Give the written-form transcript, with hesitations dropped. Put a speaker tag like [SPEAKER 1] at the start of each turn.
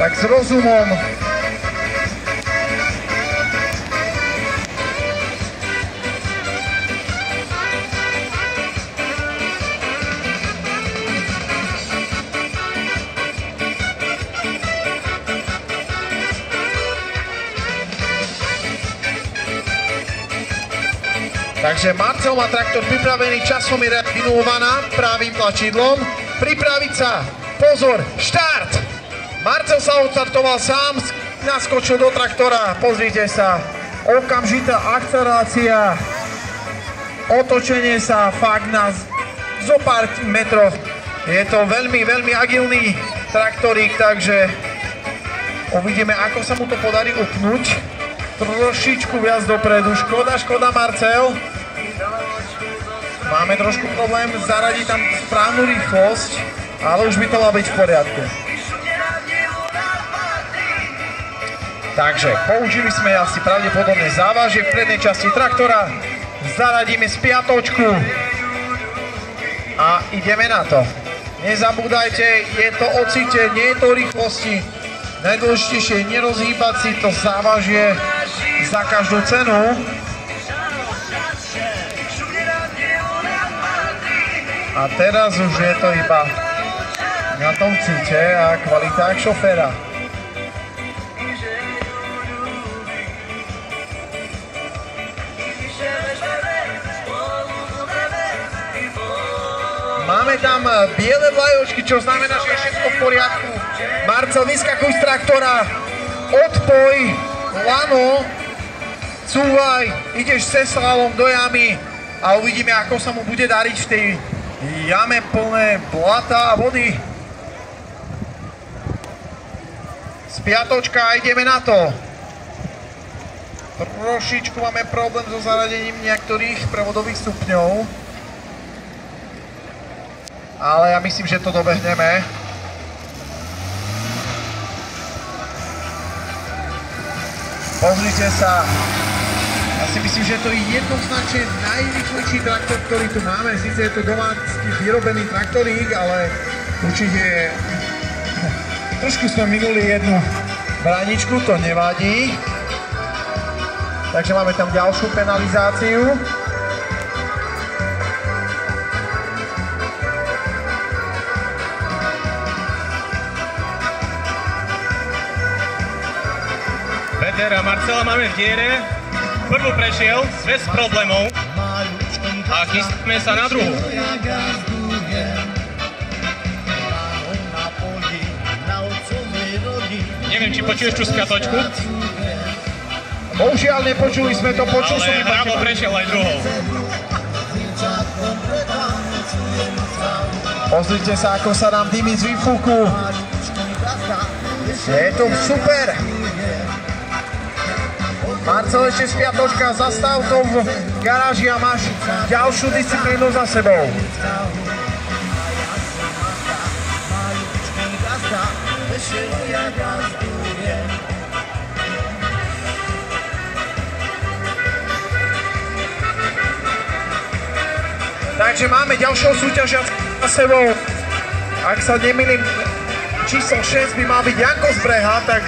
[SPEAKER 1] tak s rozumom. Takže Marcel má traktor pripravený, Časomír Vinulvana pravým tlačidlom. Pripraviť sa, pozor, štart! Marcel sa odstartoval sám, naskočil do traktora, pozrite sa, okamžitá akcelerácia, otočenie sa fakt na zo pár metroch. Je to veľmi, veľmi agilný traktorík, takže uvidíme, ako sa mu to podarí upnúť. Trošičku viac dopredu, škoda Marcel. Máme trošku problém zaradiť tam správnu rýchlosť, ale už by to malo byť v poriadku. Takže použili sme asi pravdepodobne závažie v prednej časti traktora. Zaradíme spiatočku a ideme na to. Nezabúdajte, je to o cite, nie je to o rýchlosti. Najdôležitejšie je nerozhýbať si to závažie za každú cenu. A teraz už je to iba na tom cite a kvalitách šoféra. Máme tam biele vlajočky, čo znamená, že je všetko v poriadku. Marcel, vyskakuj z traktora, odpoj, lano, cúvaj, ideš cez slalom do jamy a uvidíme, ako sa mu bude dariť v tej jame plné blata a vody. Spiatočka, ideme na to. Trošičku máme problém so zaradením niektorých prevodových stupňov, ale ja myslím, že to dobehneme. Pozrite sa. Ja si myslím, že to je jednoznačne najrýchlejší traktor, ktorý tu máme. Sice je to domácky vyrobený traktorík, ale určite trošku sme minuli jednu bráničku, to nevadí. Takže máme tam ďalšiu penalizáciu.
[SPEAKER 2] Peter a Marcela máme v diere. Prvú prešiel bez problémov a chystáme sa na druhú. Neviem, či počuješ tú spiatočku?
[SPEAKER 1] Bohužiaľ nepočuli sme to, počul som iba.
[SPEAKER 2] Ale Bravo prešiel aj druhou.
[SPEAKER 1] Pozrite sa, ako sa nám dymí z výfuku. Je to super. Marcel, ešte spiatočka, zastav to v garáži a máš ďalšiu disciplínu za sebou. Takže máme ďalšieho súťažiaca za sebou. Ak sa nemýlim, číslo 6 by mal byť Janko z Breha, takže